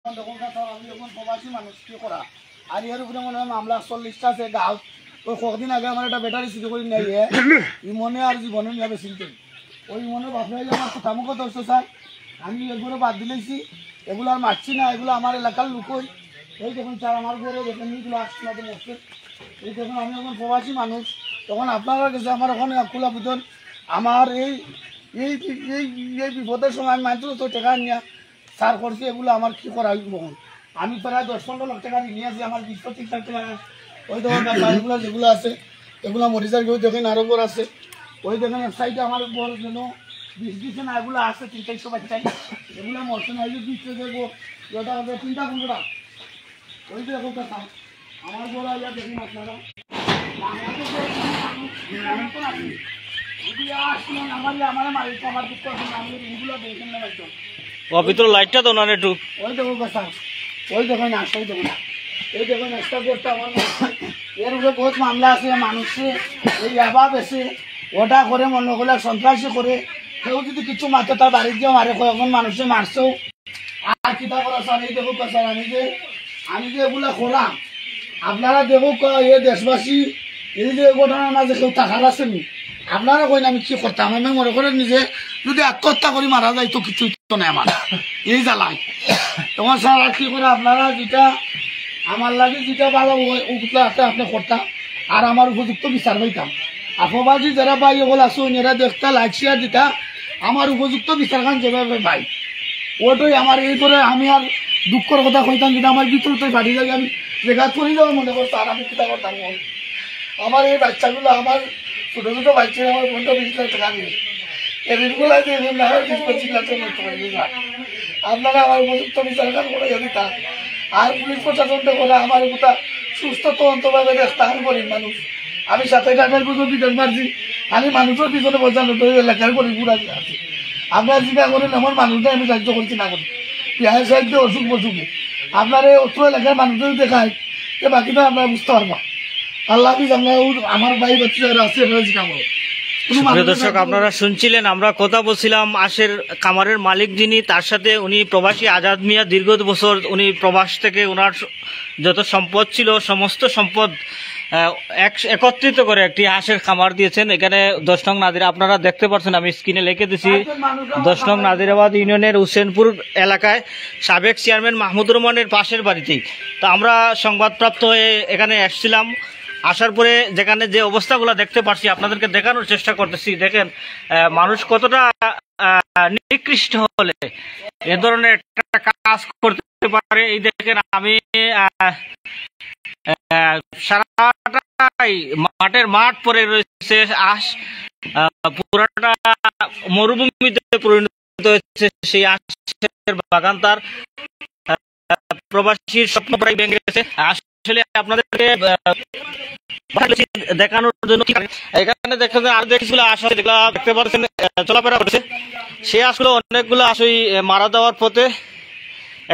দেখুন আমি যখন প্রবাসী মানুষ কি করা আর এর উপরে মনে হয় মামলা 40টা আছে গাঁও। ওই কদিন আগে আমার একটা ব্যাটারি চুরি করে নিয়ে গিয়ে ইমনে আর জীবনে নিয়ে বেশিতে ওই মনে বাপরে আমার কথা মুখো ধরছে স্যার। আমি এগুলো বাদ দিলেছি, এগুলো আর মারছি না, এগুলো আমার এলাকার লোকই। এই দেখুন স্যার আমার ঘরে দেখেন এগুলো আসছে না তো মরছে। এই দেখুন আমি যখন প্রবাসী মানুষ তখন আপনারা কাছে আমার ওখানে খোলা ভিতর আমার এই এই এই এই বিপদের সময় আমি মাত্র তো টাকা নিয়ে সার করছি, এগুলো আমার কী করা হইব? আমি প্রায় 10-15 লাখ টাকা নিয়ে আসি, আমার 20-30 লাখ টাকা ওই দেখুন গাড়িগুলো যেগুলো আছে এগুলো মরিচার কেউ দেখেন আরো বড় আছে। ওই দেখেন এক সাইডে আমার বড় যেন 20 দিচ্ছে না, এগুলো আছে 300 বাচ্চাই, এগুলো মরছে না। এই যে দিচ্ছে দেখবো যেটা হবে 3টা 15টা ওই যে দেখো কথা আমার বড় ইয়া দেখুন আপনারা ভিতরে লাইটটা তো না একটু ওই দেখো কথা ওই দেখো না ওই দেখো না এই দেখো নাস্তা করতে আমার এর উপরে বহুত মামলা আছে। মানুষের এই অভাব আছে, ওটা করে মনে করলে সন্ত্রাসী করে কেউ যদি কিছু মারতে তার বাড়ি দিয়ে মারে, কখন মানুষে মারছেও আর কিতা করা স্যার। এই দেখো স্যার আমি যে এগুলা করলাম আপনারা দেখো এ দেশবাসী এই যে ঘটনার মাঝে কেউ টাকার আসেনি আপনারা কইন আমি কি করতাম? আমি মনে করেন নিজে যদি আত্মহত্যা করি মারা যায় তো কিছু তো নেই আমার এই জ্বালায় তোমার স্যার। আর কি করে আপনারা যেটা আমার লাগে যেটা ভালো ওগুলো আছে আপনি করতাম আর আমার উপযুক্ত বিচার পাইতাম। আপবাজি যারা ভাই ওগুলো আসো এরা দেখতা লাইক শেয়ার দিতা আমার উপযুক্ত বিচার খান যেভাবে ভাই ওটাই আমার এই করে আমি আর দুঃখের কথা কইতাম যেটা আমার ভিতরতে ফাটি যাবে আমি রেখাত করে যাবো মনে করতো আর আমি কিতা করতাম। আমার এই বাচ্চাগুলো আমার ছোটো ছোটো বাচ্চা আমার 15-20 লাখ টাকা নিয়ে এগুলো আছে আমার 20-25 লাখ টাকা নষ্ট করে দিলাম। আপনারা আমার উপযুক্ত বিচার খান করে দিতা আর পুলিশ প্রশাসনটা করে আমার গোটা সুস্থ তদন্তভাবে দেখতে আমি গরিব মানুষ। আমি 27-28 বছর বিদেশ মারছি, আমি মানুষের পিছনে বোঝানো এলাকার গরিব ঘুরা আছি। আপনারা যেটা করেন আমার মানুষটা আমি সাহায্য করছি না করি পেঁয়াজ সাহায্য অসুখ বসুখে আপনার এই অত্র এলাকার মানুষদের দেখায় যে বাকিটা আপনারা বুঝতে পারবা। আল্লাহ হাফিজ। আমরা আমার ভাই বাচ্চারা আছে দর্শক আপনারা শুনছিলেন, আমরা কথা বলছিলাম আশের কামারের মালিক যিনি, তার সাথে উনি প্রবাসী আজাদ মিয়া দীর্ঘ বছর উনি প্রবাস থেকে ওনার যত সম্পদ ছিল সমস্ত সম্পদ একত্রিত করে একটি হাঁসের খামার দিয়েছেন। এখানে 10 নং নাদিরা আপনারা দেখতে পাচ্ছেন, আমি স্ক্রিনে লিখে দিছি 10 নং নাদিরাবাদ ইউনিয়নের হুসেনপুর এলাকায় সাবেক চেয়ারম্যান মাহমুদুর রহমানের পাশের বাড়িতেই। তো আমরা সংবাদপ্রাপ্ত হয়ে এখানে এসেছিলাম, আসার পরে যেখানে যে অবস্থাগুলো দেখতে পাচ্ছি আপনাদেরকে দেখানোর চেষ্টা করতেছি। দেখেন মানুষ কতটা নিকৃষ্ট হলে এ ধরনের একটা কাজ করতে পারে। এই দেখেন আমি সারাটাই মাঠের মাঠ পরে রয়েছে, আঁশ পুরাটা মরুভূমিতে পরিণত হয়েছে। সেই আঁশের বাগান তার প্রবাসীর স্বপ্ন প্রায় ভেঙে গেছে। আসলে আপনাদেরকে দেখানোর জন্য এখানে দেখেন আর দেখছিল আশ যেগুলো দেখতে পাচ্ছেন চলাফেরা করছে, সে আসলে অনেকগুলো আশ ওই মারা দেওয়ার পথে।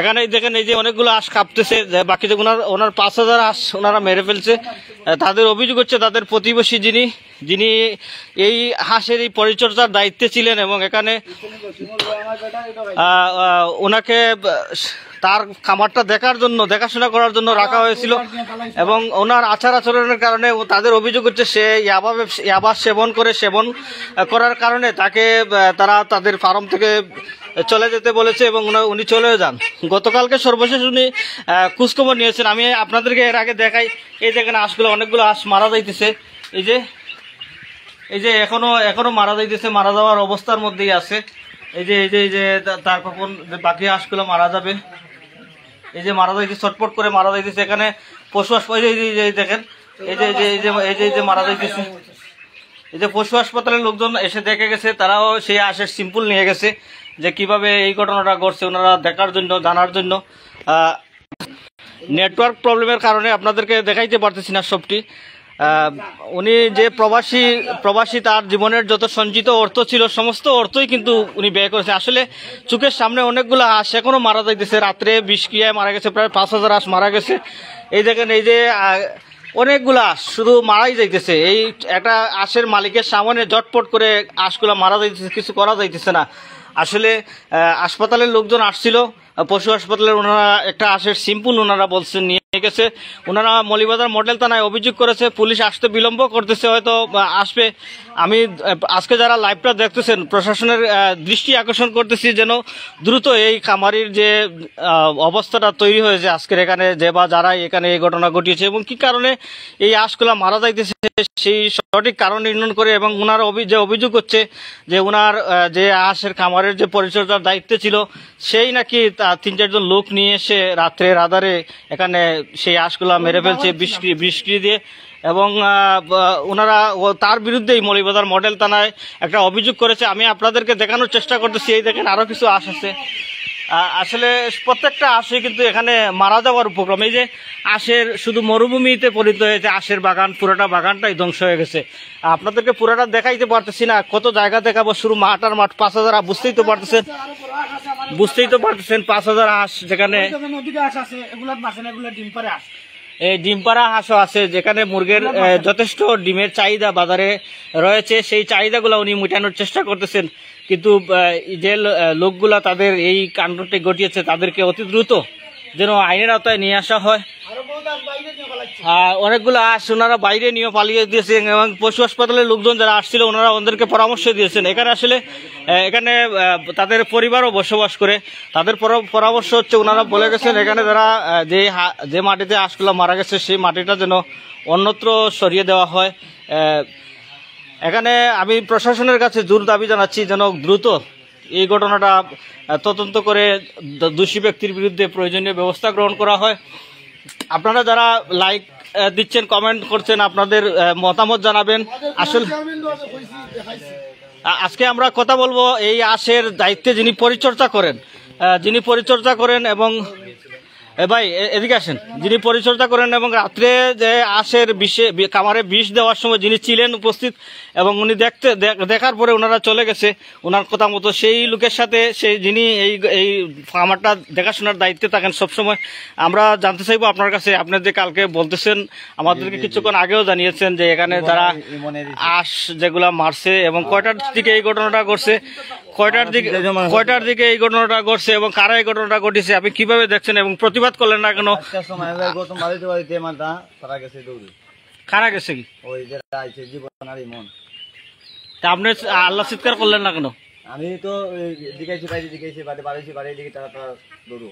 এখানে দেখেন এই যে অনেকগুলো আঁশ কাঁপতেছে, বাকি যে ওনার 5000 আঁশ ওনারা মেরে ফেলছে। তাদের অভিযোগ হচ্ছে তাদের প্রতিবেশী যিনি এই হাঁসের এই পরিচর্যার দায়িত্বে ছিলেন এবং এখানে ওনাকে তার খামারটা দেখাশোনা করার জন্য রাখা হয়েছিল এবং ওনার আচার আচরণের কারণে তাদের অভিযোগ হচ্ছে সে ইয়াবা সেবন করার কারণে তারা তাদের ফার্ম থেকে চলে যেতে বলেছে এবং উনি চলেও যান। গতকালকে সর্বশেষ উনি খোঁজখবর নিয়েছেন। আমি আপনাদেরকে এর আগে দেখাই, এই দেখেন আঁশগুলো অনেকগুলো আঁশ মারা যাইতেছে, এই যে এখনো মারা যাইতেছে, মারা যাওয়ার অবস্থার মধ্যেই আছে। এই যে তার কখন বাকি আঁশগুলো মারা যাবে, এই যে মারা যাইতেছে, ছটপট করে মারা যাইতেছে। এখানে পশু হাসপাতাল দেখেন এই যে মারা যাইতেছে, এই যে পশু হাসপাতালের লোকজন এসে দেখে গেছে, তারাও সেই আঁশের সিম্পল নিয়ে গেছে যে কিভাবে এই ঘটনাটা ঘটছে ওনারা দেখার জন্য জানার জন্য। নেটওয়ার্ক প্রবলেমের কারণে আপনাদেরকে দেখাইতে পারতেছি না সবটি। উনি যে প্রবাসী তার জীবনের যত সঞ্চিত অর্থ ছিল সমস্ত অর্থই কিন্তু উনি ব্যয় করেছে। আসলে চোখের সামনে অনেকগুলো হাঁস এখনো মারা যাইতেছে, রাত্রে বিষক্রিয়ায় মারা গেছে, প্রায় 5000 হাঁস মারা গেছে। এই দেখেন এই যে অনেকগুলো হাঁস শুধু মারাই যাইতেছে। এই একটা হাঁসের মালিকের সামনে জটপট করে হাঁসগুলো মারা যাইতেছে, কিছু করা যাইতেছে না। আসলে হাসপাতালের লোকজন আসছিল, পশু হাসপাতালের ওনারা একটা আশের সিম্পল ওনারা বলছেন নিয়ে গেছে। ওনারা মৌলভীবাজার মডেল থানায় অভিযোগ করেছে, পুলিশ আসতে বিলম্ব করতেছে, হয়তো আসবে। আমি আজকে যারা লাইভটা দেখতেছেন প্রশাসনের দৃষ্টি আকর্ষণ করতেছি যেন দ্রুত এই খামারির যে অবস্থাটা তৈরি হয়েছে আজকের এখানে, যে বা যারা এখানে এই ঘটনা ঘটিয়েছে এবং কি কারণে এই হাঁসগুলা মারা যাইতেছে সেই সঠিক কারণ নির্ণয় করে, এবং ওনার যে অভিযোগ হচ্ছে যে ওনার যে হাঁসের খামারের যে পরিচর্যার দায়িত্ব ছিল সেই নাকি 3-4 জন লোক নিয়ে এসে রাত্রের আধারে এখানে সেই হাঁসগুলা মেরে ফেলছে বিষক্রিয়া দিয়ে। এবং ওনারা তার বিরুদ্ধেই মৌলভীবাজার মডেল থানায় একটা অভিযোগ করেছে। আমি আপনাদেরকে দেখানোর চেষ্টা করতেছি, এই দেখেন আরও কিছু হাঁস আছে। আসলে প্রত্যেকটা হাঁসই কিন্তু এখানে মারা যাওয়ার উপক্রম। এই যে হাঁসের শুধু মরুভূমিতে পরিণত হয়েছে, হাঁসের বাগান, পুরোটা বাগানটাই ধ্বংস হয়ে গেছে। আপনাদেরকে পুরোটা দেখাইতে পারতেছি না, কত জায়গা দেখাবো, শুরু মাঠ আর মাঠ। 5,000 বুঝতেই তো পারতেছেন 5,000 হাঁস, যেখানে এই ডিম পাড়া হাঁসও আছে, যেখানে মুরগের যথেষ্ট ডিমের চাহিদা বাজারে রয়েছে। সেই চাহিদাগুলো উনি মেটানোর চেষ্টা করতেছেন, কিন্তু যে লোকগুলা তাদের এই কাণ্ডটি ঘটিয়েছে তাদেরকে অতি দ্রুত যেন আইনের আওতায় নিয়ে আসা হয়। অনেকগুলো হাঁস ওনারা বাইরে নিয়ে পালিয়ে দিয়েছেন, এবং পশু হাসপাতালের লোকজন যারা আসছিল ওনারা ওদেরকে পরামর্শ দিয়েছেন। এখানে আসলে এখানে তাদের পরিবারও বসবাস করে, তাদের পরামর্শ হচ্ছে ওনারা বলে গেছেন এখানে যারা যে মাটিতে হাঁসগুলো মারা গেছে সেই মাটিটা যেন অন্যত্র সরিয়ে দেওয়া হয়। এখানে আমি প্রশাসনের কাছে জোর দাবি জানাচ্ছি যেন দ্রুত এই ঘটনাটা তদন্ত করে দোষী ব্যক্তির বিরুদ্ধে প্রয়োজনীয় ব্যবস্থা গ্রহণ করা হয়। আপনারা যারা লাইক দিচ্ছেন, কমেন্ট করছেন, আপনাদের মতামত জানাবেন। আসলে আজকে আমরা কথা বলবো এই হাঁসের দায়িত্বে যিনি পরিচর্যা করেন এবং ভাই এদিকে আসেন, যিনি পরিচর্যা করেন এবং রাত্রে যে হাঁসের খামারে বিষ দেওয়ার সময় যিনি ছিলেন উপস্থিত, এবং উনি দেখার পরে ওনারা চলে গেছে ওনার কথা মতো, সেই লোকের সাথে যিনি এই খামারটা দেখাশোনার দায়িত্বে থাকেন সবসময়। আমরা জানতে চাইবো আপনার কাছে, আপনি যে কালকে বলতেছেন আমাদেরকে কিছুক্ষণ আগেও জানিয়েছেন যে এখানে যারা হাঁস যেগুলা মারছে এবং কয়টার দিকে এই ঘটনাটা ঘটছে, কয়টার দিকে এই ঘটনাটা ঘটছে এবং কারা এই ঘটনাটা ঘটেছে আপনি কিভাবে দেখছেন এবং প্রতিবাদ করলেন না কেন? কারা গেছে কি আপনি আল্লাহ চিৎকার করলেন না কেন? আমি তো জিজ্ঞাসি বাড়ি দিকে তারা দৌড়ো।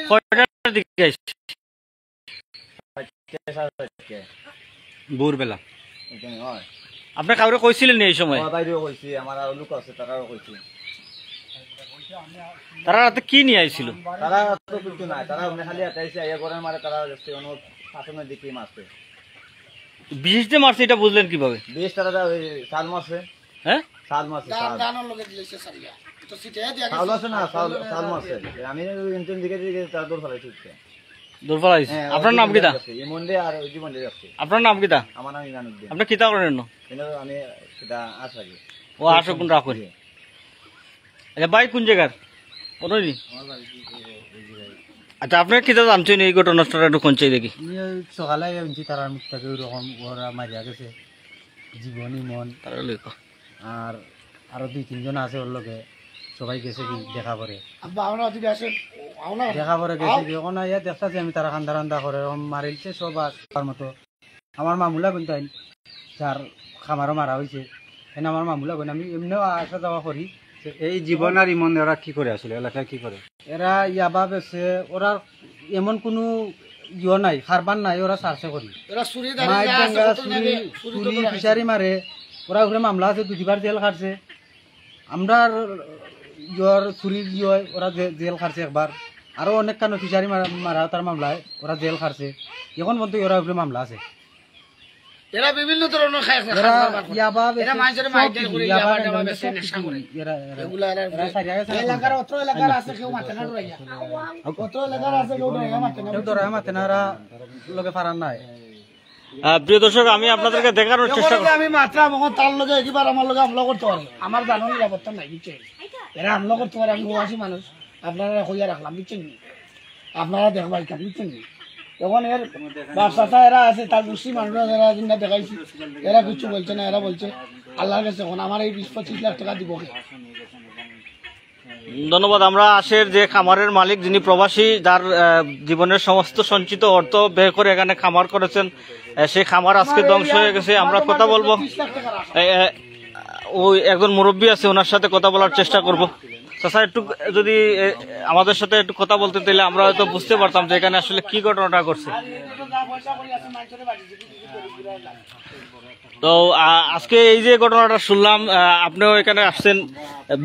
কয়টার দিকে ভোরবেলা আপনি কাউরে কইছিলেন এই সময়? বাইরেও কইছি, আমার আর লোক আছে তারাও কইছি। তারা রাতে কি নিয়ে আইছিল? তারা তো কিছু নাই, তারা খালি আটাইছে আইয়া করে মারে, তারা যাচ্ছে অন্য শাসনের দিকে মারছে। বিশেষ যে মারছে এটা বুঝলেন কিভাবে? বিশেষ তারা শাল মারছে। হ্যাঁ শাল মারছে, শাল মারছে না, শাল মারছে। আমি ইন্টারনেট দিকে তারা দৌড় ফেলাইছে। আপনার নাম কিতা? আপনার নাম কিতা? আমার নাম ইমানুদ্দিন। আপনি কিতা করেন? আমি সেটা আশাকি। ও আশা কোন রাখুন। আচ্ছা ভাই কোন জায়গার? আচ্ছা আপনার কিতা জানছেন এই ঘটনাটা একটু কোনচাই দেখি। সকালে তারার মুখ থেকে ওইরকম ওরা মারিয়া গেছে, জীবনী মন আর আরো 2-3 জন আছে ওর লোকে, সবাই গেছে কি দেখা করে গেছে কি ওখানে ইয়া দেখতেছি আমি তারা খান্দা করে মারিলছে সব আর মতো। আমার মামুলা কিন্তু যার খামারও মারা হয়েছে এনে আমার মামুলা বোন আমি এমনিও আসা যাওয়া করি। এই জীবন আর ইমন ওরা কি করে আসলে এলাকায় কি করে? এরা ইয়াবা বেছে, ওরা এমন কোনো ইয়ে নাই, খারবান নাই, ওরা চার্চে করি ফিসারি মারে। ওরা ওখানে মামলা আছে, 2বার জেল খাটছে। আমরা ইয়র চুরির ইয় ওরা জেল খাটছে একবার, আরো অনেক কানো ফিসারি মারা তার মামলায় ওরা জেল খাটছে। এখন পর্যন্ত ওরা ওখানে মামলা আছে। এরা বিভিন্ন ধরনের প্রিয় দর্শক আমি আপনাদেরকে দেখানোর চেষ্টা করি। আমি মাত্রা তার লগে একবার আমার লগে হামলা করতে পারে, আমার জানার নিরাপত্তা নাই বুঝছেন। এরা হামলা করতে পারে, আমি প্রবাসী মানুষ, আপনারা হইয়া রাখলাম বুঝছেন, আপনারা দেখবাই বুঝছেন। যখন এর ব্যবসাটা এরা আছে তার গোষ্ঠী মানুষরা যারা জিন্দা দেখাইছি এরা কিছু বলছে না, এরা বলছে আল্লাহর কাছে এখন আমার এই 20-25 লাখ টাকা দিব। ধন্যবাদ। আমরা আশের যে খামারের মালিক যিনি প্রবাসী, যার জীবনের সমস্ত সঞ্চিত অর্থ ব্যয় করে এখানে খামার করেছেন, সেই খামার আজকে ধ্বংস হয়ে গেছে। আমরা কথা বলবো, ওই একজন মুরব্বী আছে, ওনার সাথে কথা বলার চেষ্টা করব। চাচা, একটু যদি আমাদের সাথে একটু কথা বলতে, তাহলে আমরা হয়তো বুঝতে পারতাম যে এখানে আসলে কি ঘটনাটা ঘটছে। তো আজকে এই যে ঘটনাটা শুনলাম, আপনিও এখানে আসছেন,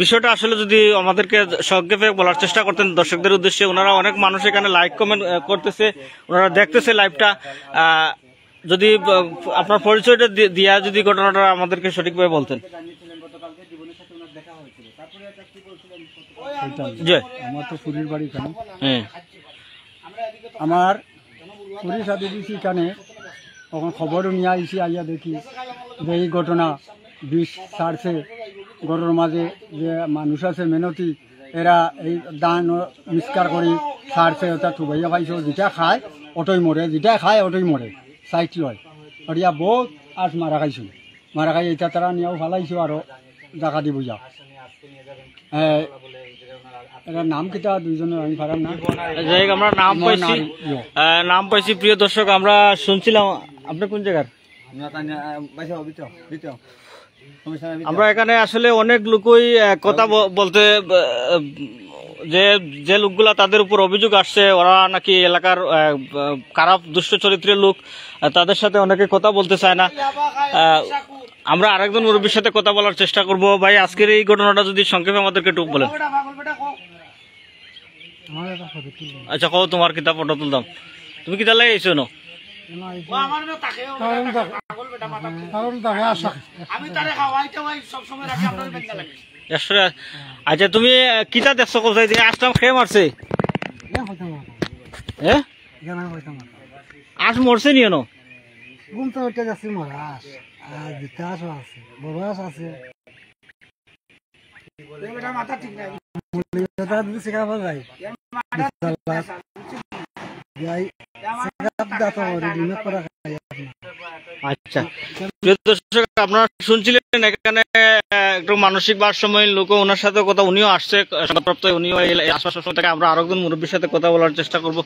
বিষয়টা আসলে যদি আমাদেরকে সংক্ষেপে বলার চেষ্টা করতেন দর্শকদের উদ্দেশ্যে। ওনারা অনেক মানুষ এখানে লাইক কমেন্ট করতেছে, ওনারা দেখতেছে লাইভটা। যদি আপনার পরিচয়টা দিয়া যদি ঘটনাটা আমাদেরকে সঠিকভাবে বলতেন। আমার তো পুরীর বাড়ি এখানে, হ্যাঁ, আমার পুরীর সাথে দিয়েছি এখানে, তখন খবরও নিয়ে আইসি, আইয়া দেখি যে এই ঘটনা বিষ ছাড়ছে গরুর মাঝে, যে মানুষ আছে মেহনতি, এরা এই দান মিষ্কার করি ছাড়ছে, ওটা থুবাইয়া পাইছে, যেটা খায় অটোই মরে, যেটা খায় অটোই মরে, সাইট লয়। আর ইয়া বহুত আজ মারা খাইছো, মারা খাই এটা তারা নিয়েও ফালাইছো আরো জাগা দিব যাও। এটার নাম কিটা দুইজনের আমি পারাম না, যাই হোক, আমরা নাম পাইছি। প্রিয় দর্শক, আমরা শুনছিলাম, আপনি কোন জায়গার? আমরা এখানে আসলে অনেক লোকই কথা বলতে, যে লোকগুলা তাদের উপর অভিযোগ আসছে, ওরা নাকি এলাকার খারাপ দুষ্ট চরিত্রের লোক, তাদের সাথে অনেকে কথা বলতে চায় না। আমরা আরেকজন মুরব্বীর সাথে কথা বলার চেষ্টা করব। ভাই, আজকের এই ঘটনাটা যদি সংক্ষেপে আমাদেরকে একটু বলেন। আচ্ছা, কও তোমার কিতাব ফটো তুলতাম, তুমি কিতা লাগে এসো না? আচ্ছা, তুমি কিতা দেখছো কোথায় দিয়ে আসলাম খেয়ে মারছে? হ্যাঁ, আস মরছে নিয়ে ন? আচ্ছা, আপনারা শুনছিলেন এখানে একটু মানসিক ভারসাম্যহীন লোক, ওনার সাথে কথা, উনিও আসছে সংবাদপ্রাপ্ত, উনিও আশপাশের থেকে। আমরা আরেকজন মুরব্বীর সাথে কথা বলার চেষ্টা করব।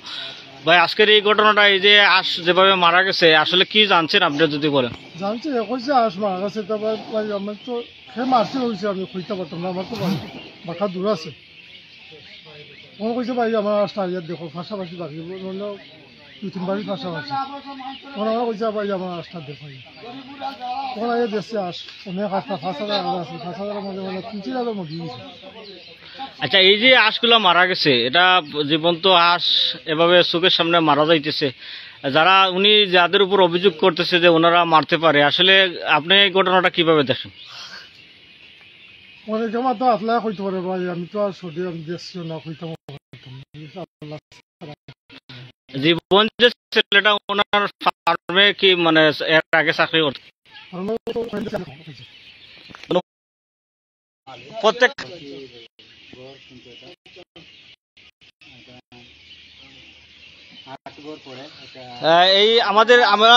ভাই, আজকের এই ঘটনাটা, এই যে আশ যেভাবে মারা গেছে, আসলে কি জানছেন আপনি যদি বলেন? জানছি কইছে আশ মারা গেছে, তারপর আমার তো সে মারছে হয়েছে, আমি খুঁজতে পারতাম না, আমার তো বাঁকা দূর আছে। মনে কইছে ভাই আমার আশটা ইয়ার দেখো পাশাপাশি বাকি বললেও 2-3 বাড়ি পাশাপাশি, মনে মনে কইছে ভাই আমার আশটা দেখো। তখন আগে দেখছে আশ অনেক আশটা 5,000 আছে, 5,000 মধ্যে মানে 3,000 মধ্যে দিয়েছে। আচ্ছা, এই যে হাঁসগুলো মারা গেছে, এটা জীবন্ত হাঁস এভাবে চোখের সামনে মারা যাইতেছে, যারা উনি যাদের উপর অভিযোগ করতেছে যে ওনারা মারতে পারে, আসলে আপনি এই ঘটনাটা কিভাবে দেখেন? অনেক আমার তো আতলা কইতে পারে ভাই, আমি তো আর সঠিক আমি দেখছিও না, কইতাম জীবন যে ছেলেটা ওনার ফার্মে কি মানে এর আগে চাকরি করত? প্রত্যেক এই আমরা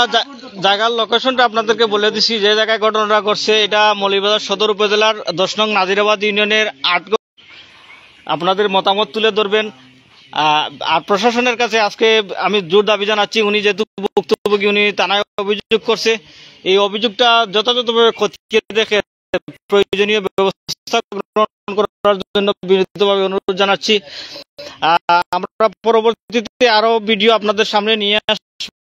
জায়গার লোকেশনটা আপনাদেরকে বলে দিছি, যে জায়গায় ঘটনাটা ঘটছে এটা মৌলভীবাজার সদর উপজেলার 10 নং নাজিরাবাদ ইউনিয়নের 8। আপনাদের মতামত তুলে ধরবেন। আর প্রশাসনের কাছে আজকে আমি জোর দাবি জানাচ্ছি, উনি যেহেতু ভুক্তভোগী, উনি থানায় অভিযোগ করছে, এই অভিযোগটা যথাযথভাবে খতিয়ে দেখে প্রয়োজনীয় ব্যবস্থা গ্রহণ করার জন্য বিনীতভাবে অনুরোধ জানাচ্ছি। আমরা পরবর্তীতে আরো ভিডিও আপনাদের সামনে নিয়ে আসবো।